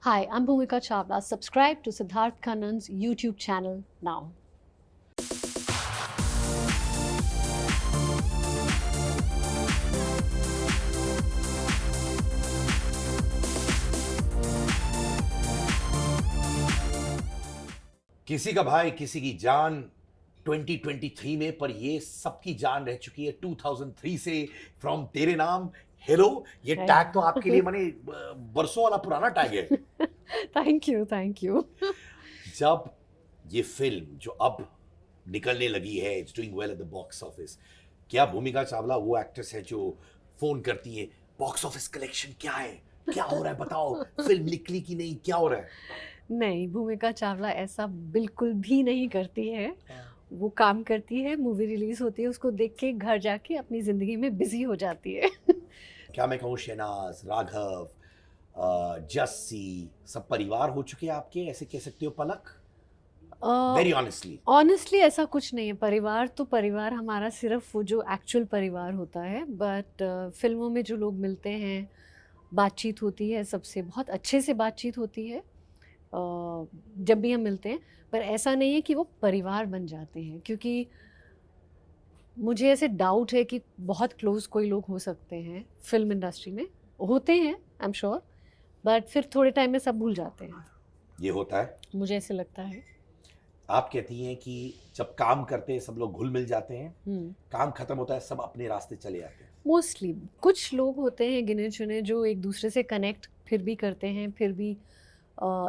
Hi, I'm Bhumika Chawla. Subscribe to Siddharth Kannan's YouTube channel now. किसी का भाई किसी की जान 2023 में, पर ये सबकी जान रह चुकी है 2003 से। फ्रॉम तेरे नाम हेलो, ये Right. टैग तो आपके लिए माने बरसों वाला पुराना टैग है। Thank you. जब ये फिल्म जो अब निकलने लगी है, it's doing well at the box office, क्या भूमिका चावला वो एक्ट्रेस है जो फोन करती है बॉक्स ऑफिस कलेक्शन क्या है, क्या हो रहा है, बताओ फिल्म निकली कि नहीं, क्या हो रहा है? नहीं, भूमिका चावला ऐसा बिल्कुल भी नहीं करती है। वो काम करती है, मूवी रिलीज होती है, उसको देख के घर जाके अपनी जिंदगी में बिजी हो जाती है। क्या मैं कहूँ, शहनाज, राघव, जस्सी, सब परिवार हो चुके हैं आपके, ऐसे कह सकते हो पलक? Very honestly. ऑनेस्टली ऐसा कुछ नहीं है। परिवार तो परिवार हमारा सिर्फ वो जो एक्चुअल परिवार होता है, बट फिल्मों में जो लोग मिलते हैं, बातचीत होती है, सबसे बहुत अच्छे से बातचीत होती है जब भी हम मिलते हैं। पर ऐसा नहीं है कि वो परिवार बन जाते हैं, क्योंकि मुझे ऐसे डाउट है कि बहुत क्लोज कोई लोग हो सकते हैं फिल्म इंडस्ट्री में, होते हैं आई एम श्योर, बट फिर थोड़े टाइम में सब भूल जाते हैं, ये होता है। मुझे ऐसे लगता है। आप कहती हैं कि जब काम करते हैं सब लोग घुल मिल जाते हैं, काम खत्म होता है सब अपने रास्ते चले जाते हैं। मोस्टली कुछ लोग होते हैं गिने चुने जो एक दूसरे से कनेक्ट फिर भी करते हैं, फिर भी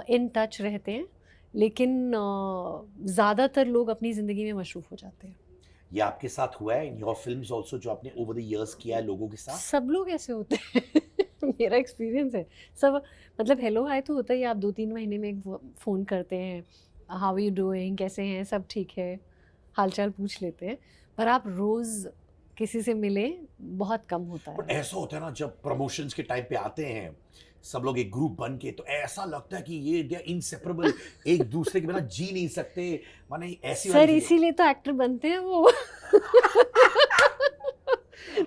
इन टच रहते हैं, लेकिन ज़्यादातर लोग अपनी ज़िंदगी में मशरूफ़ हो जाते हैं। ये आपके साथ हुआ है इन योर फिल्म्स आल्सो, जो आपने ओवर द इयर्स किया है लोगों के साथ? सब लोग ऐसे होते हैं। मेरा एक्सपीरियंस है। सब मतलब हेलो हाय तो होता ही है, आप 2-3 महीने में एक फ़ोन करते हैं, हाउ यू डूइंग, कैसे हैं, सब ठीक है, हालचाल पूछ लेते हैं, पर आप रोज़ किसी से मिले बहुत कम होता बट है। ऐसा होता है ना, जब प्रमोशंस के टाइम पे आते हैं सब लोग एक ग्रुप बन के, तो ऐसा लगता है कि ये दे इनसेपरेबल, एक दूसरे के बिना जी नहीं सकते, माने ऐसी वाली सर फीलिंग। इसीलिए तो एक्टर बनते हैं वो।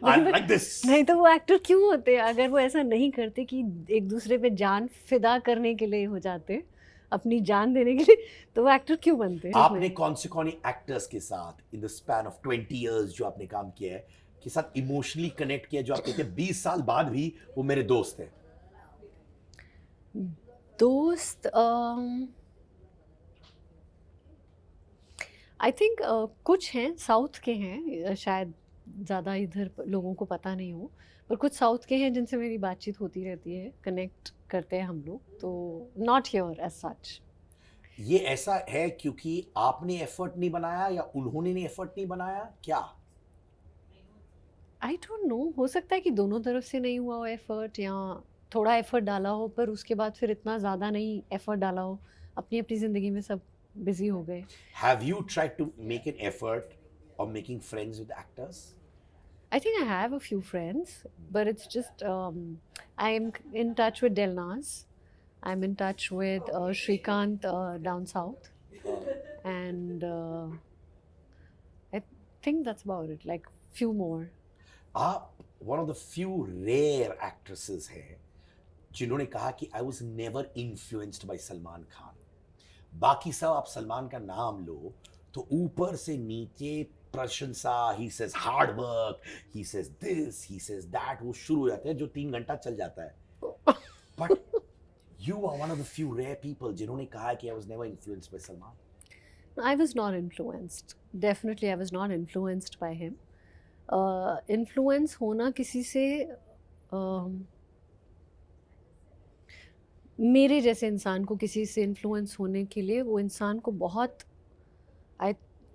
आई नहीं तो लाइक दिस। नहीं तो वो एक्टर क्यों होते हैं? अगर वो ऐसा नहीं करते कि एक दूसरे पे जान फिदा करने के लिए हो जाते, अपनी जान देने के लिए, तो वो एक्टर क्यों बनते हैं आपने उसमें? कौन से कौन एक्टर्स के साथ in the span of 20 years जो आपने काम किया है के साथ इमोशनली कनेक्ट किया, जो आप कहते हैं 20 साल बाद भी वो मेरे दोस्त हैं? दोस्त आई थिंक कुछ हैं साउथ के हैं, शायद ज़्यादा इधर लोगों को पता नहीं हो, पर कुछ साउथ के हैं जिनसे मेरी बातचीत होती रहती है, कनेक्ट करते हैं हम लोग, तो नॉट हियर एज सच। ये ऐसा है क्योंकि आपने एफर्ट नहीं बनाया या उन्होंने ने एफर्ट नहीं बनाया, क्या? आई डोंट नो, हो सकता है कि दोनों तरफ से नहीं हुआ हो एफर्ट, या थोड़ा एफर्ट डाला हो पर उसके बाद फिर इतना ज़्यादा नहीं एफर्ट डाला हो, अपनी अपनी ज़िंदगी में सब बिजी हो गए। Have you tried to make an effort of making friends with actors? I think I have a few friends, but it's just I'm in touch with Delnaz. I'm in touch with Shrikant down south, and I think that's about it. Like few more. आप one of the few rare actresses हैं जिन्होंने कहा कि I was never influenced by Salman Khan. बाकी सब आप सलमान का नाम लो तो ऊपर से नीचे प्रशंसा, he says hard work, he says this, he says that, वो शुरू हो जाते हैं जो 3 घंटा चल जाता है। But you are one of the few rare people जिन्होंने कहा कि I was never influenced by Salman. I was not influenced. Definitely, I was not influenced by him. Influence होना किसी से मेरे जैसे इंसान को किसी से इन्फ्लुएंस होने के लिए वो इंसान को बहुत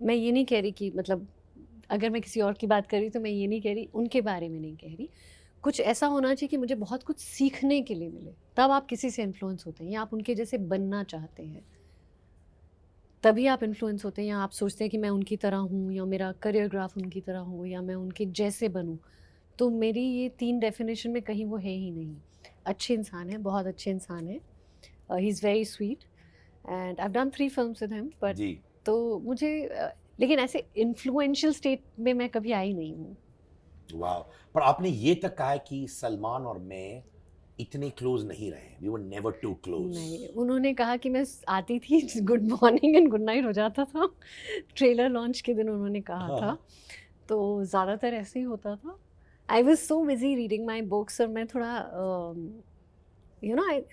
मैं ये नहीं कह रही कि मतलब अगर मैं किसी और की बात कर रही तो मैं ये नहीं कह रही, उनके बारे में नहीं कह रही, कुछ ऐसा होना चाहिए कि मुझे बहुत कुछ सीखने के लिए मिले, तब आप किसी से इन्फ्लुएंस होते हैं, या आप उनके जैसे बनना चाहते हैं तभी आप इन्फ्लुएंस होते हैं, या आप सोचते हैं कि मैं उनकी तरह हूँ, या मेरा करियर ग्राफ उनकी तरह हो, या मैं उनके जैसे बनूँ। तो मेरी ये 3 डेफिनेशन में कहीं वो है ही नहीं। अच्छे इंसान है, बहुत अच्छे इंसान है, he is very sweet and I have done 3 films with him, but जी। तो मुझे लेकिन ऐसे इन्फ्लुएंशियल स्टेट में मैं कभी आई नहीं हूँ। वाह। पर आपने ये तक कहा है कि सलमान और मैं इतने क्लोज नहीं रहे, we were never too close. नहीं, उन्होंने कहा कि मैं आती थी, good morning and good night हो जाता था। ट्रेलर लॉन्च के दिन उन्होंने कहा था, तो ज़्यादातर ऐसे ही होता था। I was so busy reading my books, और मैं थोड़ा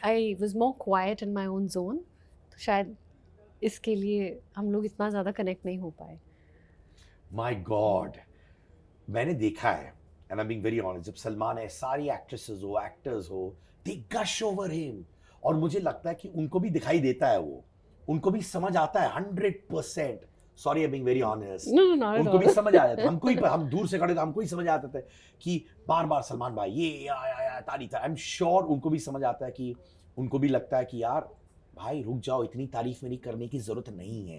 I was more quite in my own zone, तो शायद इसके लिए हम लोग इतना ज़्यादा कनेक्ट नहीं हो पाए। माय गॉड, मैंने देखा है, and I am being very honest, जब सलमान है, सारी एक्ट्रेसेस हो, एक्टर्स हो, दे गश ओवर हिम, और मुझे लगता है कि उनको भी दिखाई देता है, वो उनको भी समझ आता है 100%। Sorry, I am being very honest, No, not at उनको भी all. समझ आ जाता है, हमको ही, हम दूर से खड़े थे, हमको ही समझ आता था कि बार बार सलमान भाई ये आया तारीफ, आई एम श्योर उनको भी समझ आता है कि उनको भी लगता है कि यार भाई रुक जाओ, इतनी तारीफ मेरी करने की जरूरत नहीं है।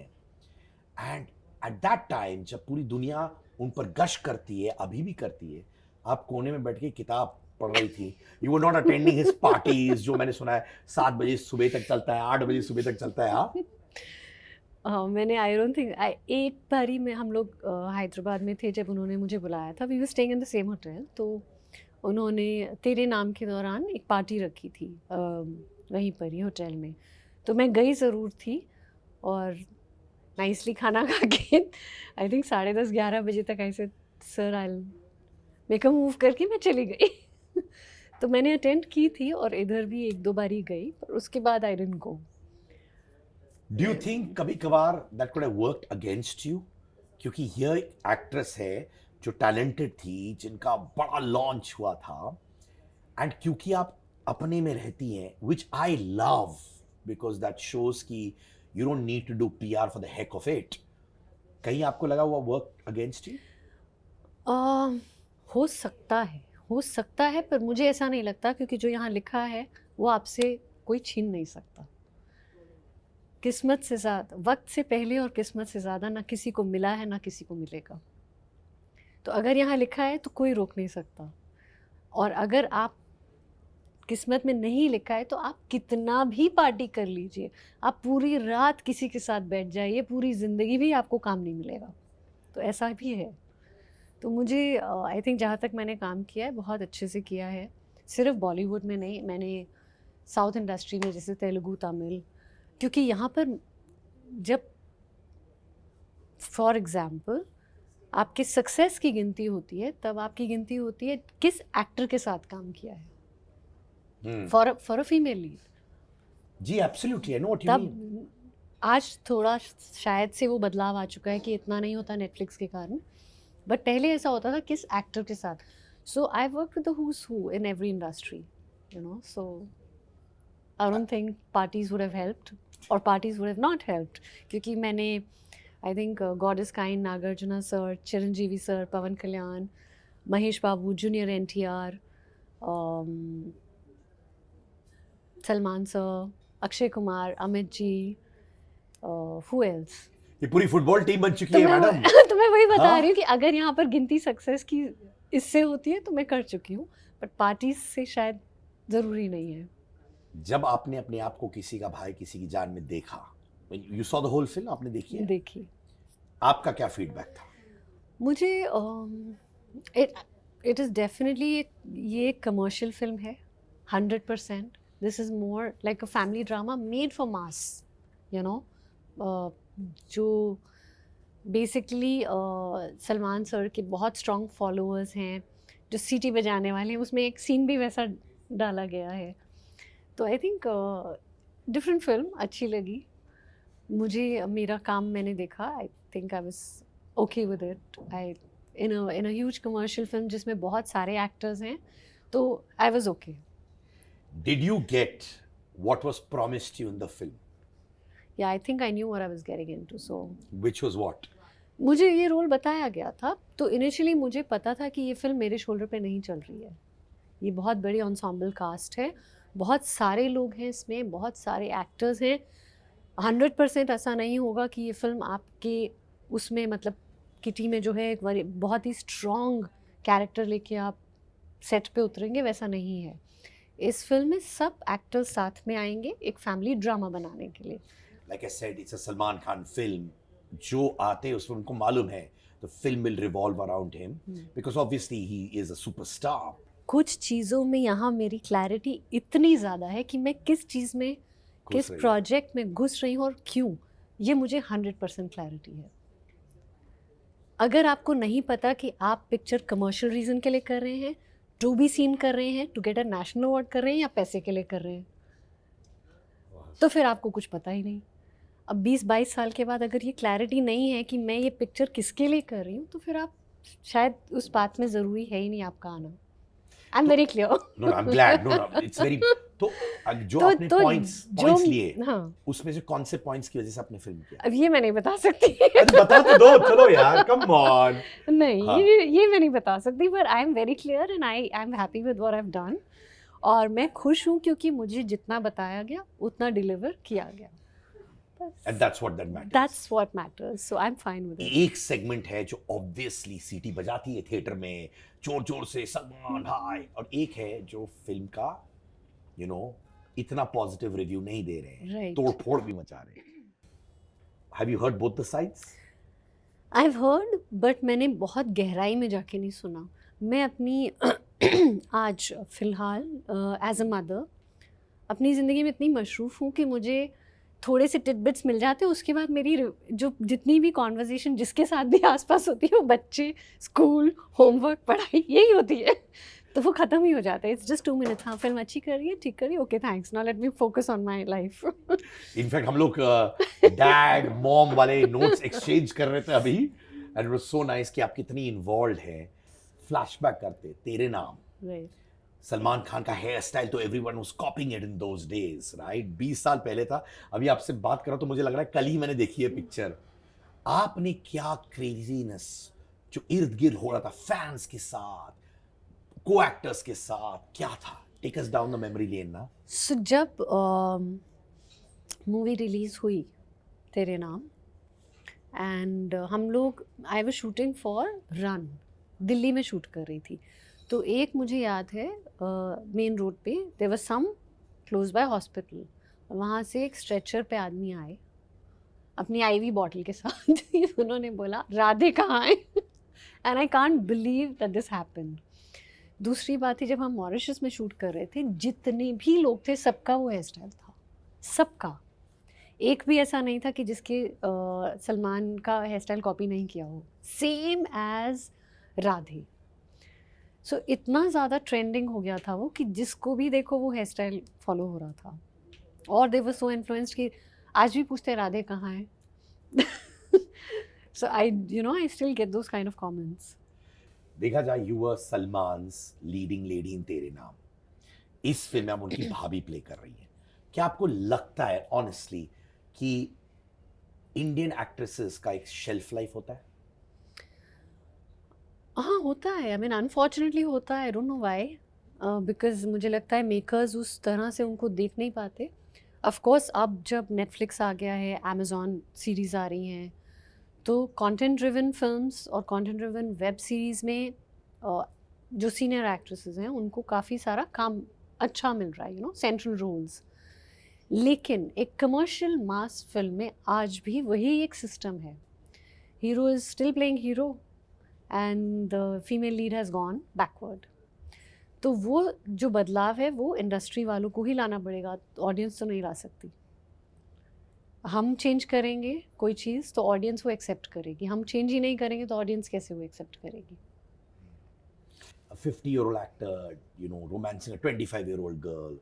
एंड एट दैट टाइम जब पूरी दुनिया उन पर गश करती है, अभी भी करती है, आप कोने में बैठ के किताब पढ़ रही थी, you were not attending his parties, जो मैंने सुना है 7 बजे सुबह तक चलता है, 8 बजे सुबह तक चलता है। हाँ, मैंने आई डोंट थिंक, एक बारी में हम लोग हैदराबाद में थे जब उन्होंने मुझे बुलाया था, we were staying in the same hotel, तो उन्होंने तेरे नाम के दौरान एक पार्टी रखी थी वहीं पर ही होटल में, तो मैं गई ज़रूर थी, और नाइसली खाना खा के आई थिंक 10:30-11 बजे तक ऐसे sir I make a move करके मैं चली गई। तो मैंने अटेंड की थी, और इधर भी 1-2 बारी गई, पर उसके बाद I didn't go. Do you think कभी कभार that could have worked against you? क्योंकि ये एक्ट्रेस है जो टैलेंटेड थी, जिनका बड़ा लॉन्च हुआ था, एंड क्योंकि आप अपने में रहती हैं, which I love, because that shows कि you don't need to do PR for the heck of it, कहीं आपको लगा हुआ वर्क अगेंस्ट यू? हो सकता है, हो सकता है, पर मुझे ऐसा नहीं लगता, क्योंकि जो यहाँ लिखा है वो आपसे कोई छीन नहीं सकता। किस्मत से ज़्यादा, वक्त से पहले और किस्मत से ज़्यादा ना किसी को मिला है ना किसी को मिलेगा। तो अगर यहाँ लिखा है तो कोई रोक नहीं सकता, और अगर आप किस्मत में नहीं लिखा है तो आप कितना भी पार्टी कर लीजिए, आप पूरी रात किसी के साथ बैठ जाइए, पूरी ज़िंदगी भी आपको काम नहीं मिलेगा। तो ऐसा भी है। तो मुझे आई थिंक जहाँ तक मैंने काम किया है बहुत अच्छे से किया है, सिर्फ बॉलीवुड में नहीं, मैंने साउथ इंडस्ट्री में जैसे तेलुगु, तमिल, क्योंकि यहाँ पर जब फॉर एग्ज़ाम्पल आपके सक्सेस की गिनती होती है, तब आपकी गिनती होती है किस एक्टर के साथ काम किया है फॉर अ फीमेल लीड। जी absolutely, I know what you mean. तब आज थोड़ा शायद से वो बदलाव आ चुका है कि इतना नहीं होता नेटफ्लिक्स के कारण, बट पहले ऐसा होता था किस एक्टर के साथ। So I work with the who's who in every industry, you know, so I don't think parties would have helped or parties would have not helped, क्योंकि मैंने I think God is kind, Nagarjuna sir, Chiranjeevi sir, Pawan Kalyan, Mahesh Babu, junior NTR, Salman sir, Akshay Kumar, Amit ji, who else, ये पूरी football team बन चुकी है madam. तो मैं वही बता रही हूँ कि अगर यहाँ पर गिनती सक्सेस की इससे होती है तो मैं कर चुकी हूँ, बट पार्टीज से शायद ज़रूरी नहीं है। जब आपने अपने आप को किसी का भाई, किसी की जान में देखा, you saw the whole film, आपने देखी है, देखिए, आपका क्या फीडबैक था? मुझे इट इज़ डेफिनेटली, ये एक कमर्शियल फिल्म है 100%। This is more like a family drama made for mass, you know, जो बेसिकली सलमान सर के बहुत स्ट्रॉन्ग फॉलोअर्स हैं जो सीटी बजाने वाले हैं, उसमें एक सीन भी वैसा डाला गया है। तो आई थिंक डिफरेंट फिल्म अच्छी लगी मुझे, मेरा काम मैंने देखा, आई think I was okay with it. I in a huge commercial film जिसमें बहुत सारे एक्टर्स हैं, तो I was okay. Did you get what was promised you in the film? या आई think I knew what I was getting into, so Which was what? मुझे ये role बताया गया था, तो इनिशियली मुझे पता था कि ये फिल्म मेरे शोल्डर पे नहीं चल रही है। ये बहुत बड़ी ensemble कास्ट है, बहुत सारे लोग हैं इसमें, बहुत सारे एक्टर्स हैं। 100% ऐसा नहीं होगा कि ये फिल्म आपके उसमें मतलब किटी में जो है एक बहुत ही स्ट्रॉन्ग कैरेक्टर लेके आप सेट पे उतरेंगे, वैसा नहीं है। इस फिल्म में सब एक्टर्स साथ में आएंगे एक फैमिली ड्रामा बनाने के लिए। Like I said, it's a Salman Khan film. जो आते उसमें उनको मालूम है the film will revolve around him because obviously he is a superstar. कुछ चीज़ों में यहाँ मेरी क्लैरिटी इतनी ज़्यादा है कि मैं किस चीज़ में, किस रही प्रोजेक्ट में घुस रही हूँ और क्यों, ये मुझे 100% क्लैरिटी है। अगर आपको नहीं पता कि आप पिक्चर कमर्शियल रीज़न के लिए कर रहे हैं, टू बी सीन कर रहे हैं, to get a national award कर रहे हैं, या पैसे के लिए कर रहे हैं, तो फिर आपको कुछ पता ही नहीं। अब 20-22 साल के बाद अगर ये क्लैरिटी नहीं है कि मैं ये पिक्चर किसके लिए कर रही हूँ, तो फिर आप शायद उस बात में ज़रूरी है ही नहीं आपका आना। I am very clear. No I am glad, no no it's very, तो जो तो आपने तो पॉइंट्स लिए, हाँ, उसमें से कौन से पॉइंट्स की वजह से आपने फिल्म किया? अब ये मैं नहीं बता सकती। अरे बता तो दो, चलो यार, कम ऑन। नहीं, हाँ। ये मैं नहीं बता सकती, but I am very clear and I am happy with what I have done, और मैं खुश हूँ क्योंकि मुझे जितना बताया गया उतना डिलीवर किया गया। And that's what that matters. That's what matters. So I'm fine with it. एक सेगमेंट है जो ऑब्वियसली सीटी बजाती है थिएटर में जोर जोर से, सलमान हाय, और एक है जो फिल्म का इतना पॉजिटिव रिव्यू नहीं दे रहे हैं, Right. तोड़ फोड़ भी मचा रहे हैं। Have you heard both the sides? I've heard, but मैंने बहुत गहराई में जाके नहीं सुना। मैं अपनी आज फिलहाल एज अ मदर अपनी ज़िंदगी में इतनी मशरूफ़ हूँ कि मुझे थोड़े से टिडबिट्स मिल जाते हैं, उसके बाद मेरी जो जितनी भी कॉन्वर्जेशन जिसके साथ भी आसपास होती है वो बच्चे, स्कूल, होमवर्क, पढ़ाई, यही होती है, तो वो ख़त्म ही हो जाता है। It's just 2 minutes. हाँ, फिल्म अच्छी कर रही है, ठीक कर रही है, okay thanks, now let me focus on my life. In fact हम लोग डैड मॉम वाले नोट्स एक्सचेंज कर रहे थे अभी, and it was so nice कि आप कितनी इन्वॉल्व है। फ्लैशबैक करते तेरे नाम, राइट, सलमान खान का हेयर स्टाइल तो everyone was कॉपिंग it in those days, right? 20 साल पहले था। अभी आपसे बात कर रहा तो मुझे लग रहा है कल ही मैंने देखी है पिक्चर। आपने क्या क्रेजीनेस जो इर्द गिर्द हो रहा था फैंस के साथ, को एक्टर्स के साथ, क्या था? Take us down the memory lane ना। सो जब मूवी रिलीज़ हुई तेरे नाम, एंड हम लोग, I was shooting for run, Delhi में शूट कर रही थी, तो एक मुझे याद है मेन रोड पे there was some close by hospital, वहाँ से एक स्ट्रेचर पे आदमी आए अपनी आईवी बॉटल के साथ। उन्होंने बोला राधे कहाँ है, and I can't believe that this happened. दूसरी बात है, जब हम मॉरिशस में शूट कर रहे थे, जितने भी लोग थे सबका वो हेयर स्टाइल था, सबका। एक भी ऐसा नहीं था कि जिसके सलमान का हेयर स्टाइल कॉपी नहीं किया हो, सेम एज राधे। सो इतना ज़्यादा ट्रेंडिंग हो गया था वो कि जिसको भी देखो वो हेयर स्टाइल फॉलो हो रहा था, और दे वर सो इन्फ्लुएंस्ड कि आज भी पूछते हैं राधे कहाँ है। So I still get those kind of comments. देखा जाए you were Salman's leading lady in Tere Naam. इस फिल्म में आप उनकी भाभी प्ले कर रही हैं। क्या आपको लगता है ऑनेस्टली कि इंडियन एक्ट्रेसेस का एक शेल्फ लाइफ होता है? हाँ, होता है। आई मीन अनफॉर्चुनेटली होता है। I don't know why, because मुझे लगता है मेकर्स उस तरह से उनको देख नहीं पाते। ऑफ कोर्स अब जब नेटफ्लिक्स आ गया है, अमेजॉन सीरीज़ आ रही हैं, तो कंटेंट ड्रिवन फिल्म्स और कंटेंट ड्रिवन वेब सीरीज़ में जो सीनियर एक्ट्रेसेस हैं उनको काफ़ी सारा काम अच्छा मिल रहा है, सेंट्रल रोल्स। लेकिन एक कमर्शियल मास फिल्म में आज भी वही एक सिस्टम है। Hero is still playing hero and the female lead has gone backward. तो वो जो बदलाव है वो इंडस्ट्री वालों को ही लाना पड़ेगा, ऑडियंस तो नहीं ला सकती। हम चेंज करेंगे कोई चीज़ तो ऑडियंस वो एक्सेप्ट करेगी, हम चेंज ही नहीं करेंगे तो ऑडियंस कैसे वो एक्सेप्ट करेगी? A 50-year-old actor, romancing a 25-year-old girl,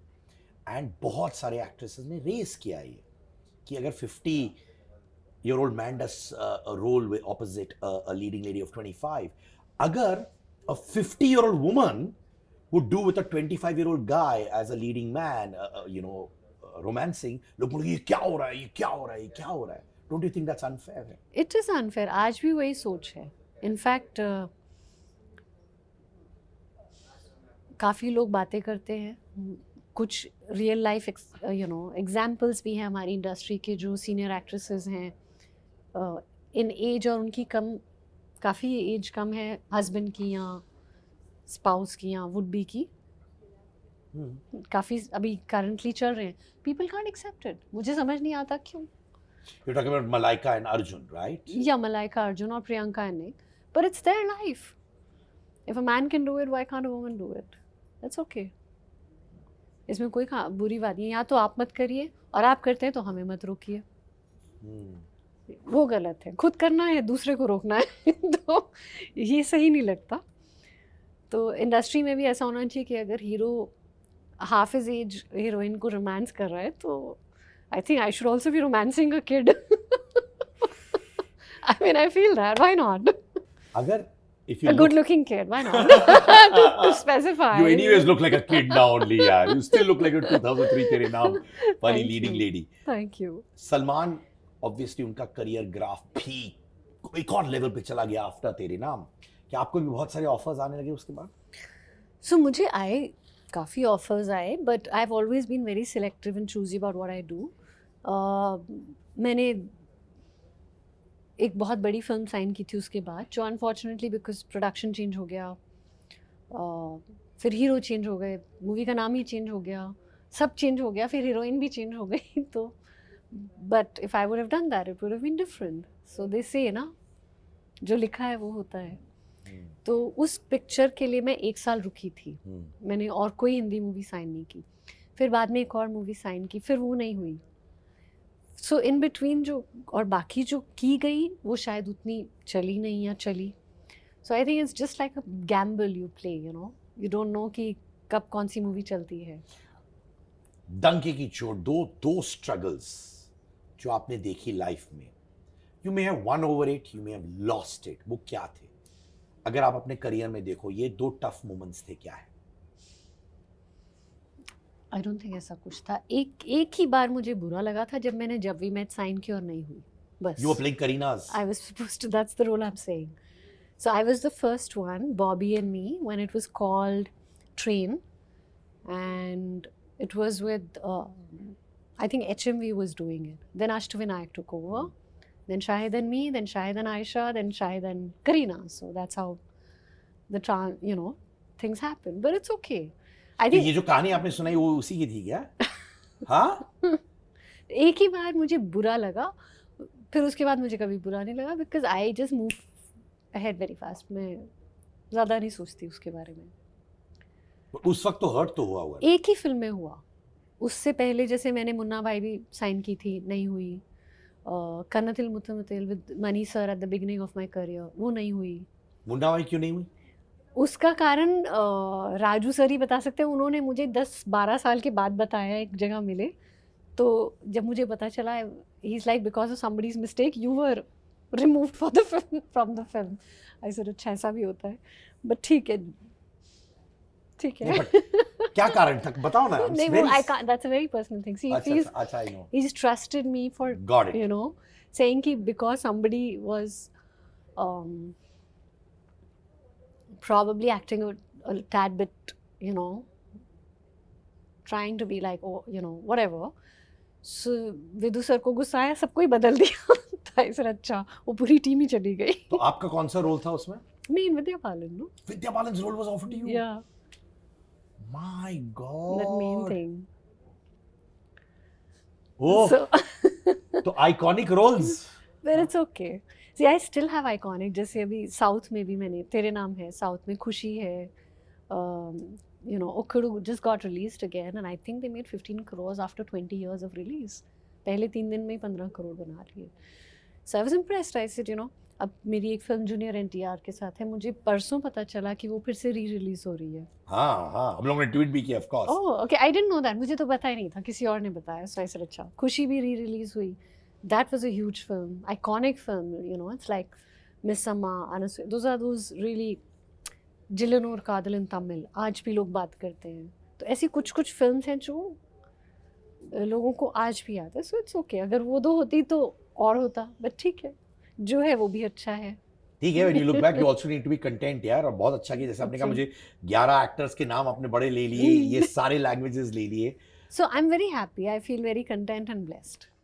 and बहुत सारे एक्ट्रेसेस ने रेस किया ये कि अगर 50-year-old man does a role with opposite a leading lady of 25, अगर a 50-year-old woman would do with a 25-year-old guy as a leading man, romancing, लोग बोलेंगे ये क्या हो रहा है, ये क्या हो रहा है, ये क्या हो रहा है? Don't you think that's unfair? It is unfair. आज भी वही सोच है। इनफैक्ट काफ़ी लोग बातें करते हैं, कुछ रियल लाइफ एग्जाम्पल्स भी हैं हमारी इंडस्ट्री के, जो सीनियर एक्ट्रेसेस हैं इन एज और उनकी काफ़ी एज कम है हस्बैंड की या स्पाउस की या वुड बी की, काफ़ी अभी करंटली चल रहे हैं। People can't accept it. मुझे समझ नहीं आता क्यों। You're talking about Malaika and Arjun, right? या मलाइका अर्जुन और Priyanka and Nick, but it's their life. If a man can do it, why can't a woman do it? That's okay, इसमें कोई बुरी बात नहीं है। या तो आप मत करिए, और आप करते हैं तो हमें मत रोकिए, वो गलत है। खुद करना है, दूसरे को रोकना है तो ये सही नहीं लगता। तो इंडस्ट्री में भी ऐसा होना चाहिए कि अगर hero half is age heroine को रोमांस कर रहा है तो I think I should also be romancing a kid. I mean I feel that, why not? अगर if A you good look, looking kid, why not? to specify. you anyways look like a kid now only, यार. You still look like a 2003 तेरे नाम वाली Thank leading you. lady. Thank you. Salman obviously उनका career graph भी एक और level पे चला गया आफ्टर तेरे नाम। क्या आपको भी बहुत सारे ऑफर्स आने लगे उसके बाद? So मुझे आए, काफ़ी ऑफर्स आए, but I have always been very selective and choosy about what I do. मैंने एक बहुत बड़ी फिल्म साइन की थी उसके बाद, जो अनफॉर्चुनेटली बिकॉज प्रोडक्शन चेंज हो गया, फिर हीरो चेंज हो गए, मूवी का नाम ही चेंज हो गया, सब चेंज हो गया, फिर हीरोइन भी चेंज हो गई तो but if I would have done that it would have been different. So they say ना, जो लिखा है वो होता है। तो उस पिक्चर के लिए मैं 1 साल रुकी थी, मैंने और कोई हिंदी मूवी साइन नहीं की। फिर बाद में एक और मूवी साइन की, फिर वो नहीं हुई। सो इन बिटवीन जो और बाकी जो की गई वो शायद उतनी चली नहीं या चली। So I think it's just like a gamble you play, you know, you don't know कि कब कौन सी मूवी चलती है। डंके की चोट, दो स्ट्रगल्स जो आपने देखी लाइफ में, you may have one over it, you may have lost it, वो क्या थे? अगर आप अपने करियर में देखो, ये 2 टफ मोमेंट्स थे, क्या है? आई डोंट थिंक ऐसा कुछ था। एक ही बार मुझे बुरा लगा था जब मैंने जब वी मेट साइन की और नहीं हुई, बस। You were playing Karina's. I was supposed to, that's the role I'm saying. So I was the first one, Bobby and me, when it was called Train. And it was with, I think HMV was doing it. Then Ashtavinayak took over. Then Shahid and me, then Shahid and Aisha, then Shahid and Karina. So that's how the things happen. But it's okay. I तो think ये जो कहानी आपने सुनाई वो उसी की थी क्या? हाँ? एक ही बार मुझे बुरा लगा, फिर उसके बाद मुझे कभी बुरा नहीं लगा, because I just move ahead very fast. मैं ज़्यादा नहीं सोचती उसके बारे में। उस वक्त तो हर्ट तो हुआ हुआ। एक ही फिल्म में हुआ, उससे पहले जैसे मैंने मुन्ना भाई भी साइन की थी, नहीं हुई। Kannathil Muthamittal with Mani sir at the beginning of my career, वो नहीं हुई। मुन्ना भाई क्यों नहीं हुई? उसका कारण राजू सर ही बता सकते हैं। उन्होंने मुझे 10-12 साल के बाद बताया, एक जगह मिले तो जब मुझे पता चला, he is like because of somebody's mistake you were removed for the film from the film. I said अच्छा ऐसा भी होता है, बट ठीक है ठीक है। क्या कारण था बताओ ना। नहीं वो I can't, that's a very personal thing. See अच्छा I know, he just trusted me for, you know, saying कि because somebody was probably acting a tad bit, you know, trying to be like, oh, you know, whatever. So Vidhu sir को गुस्सा आया, सबको ही बदल दिया। तो sir अच्छा, वो पूरी टीम ही चली गई। तो आपका कौन सा रोल था उसमें? Main Vidya Balan, no? Vidya Balan's role was offered to you? Yeah. My God. That main thing. Oh. So, तो iconic roles. but it's okay. See, I still have iconic. जैसे अभी साउथ में भी मैंने तेरे नाम है, साउथ में खुशी है, you know, Okkudu just got released again and I think they made 15 crores after 20 years of release. पहले 3 दिन में ही 15 करोड़ बना लिए। So I was impressed. I said, you know, अब मेरी एक फिल्म जूनियर NTR के साथ है, मुझे परसों पता चला कि वो फिर से रिलीज हो रही है। हाँ हम लोगों ने ट्वीट भी किया of course. Oh okay, I didn't know that, मुझे तो पता ही नहीं था, किसी और ने बताया। सो आई सेड अच्छा, खुशी भी रिलीज हुई। That was a huge film, iconic film, you know, it's like Miss Amma, Anasuya, those really Jillanur Kadal in Tamil, आज भी लोग बात करते हैं। तो ऐसी कुछ फिल्म्स हैं जो लोगों को आज भी याद है। सो इट्स ओके, अगर वो 2 होती तो और होता, बट ठीक है, जो है वो भी अच्छा है। ठीक है, when you look back you also need to be content यार। और बहुत अच्छा किया, जैसे आपने कहा मुझे 11 एक्टर्स के नाम आपने बड़े ले लिए, ये सारे लैंग्वेजेस ले लिए। So I'm very happy, I feel very content and blessed.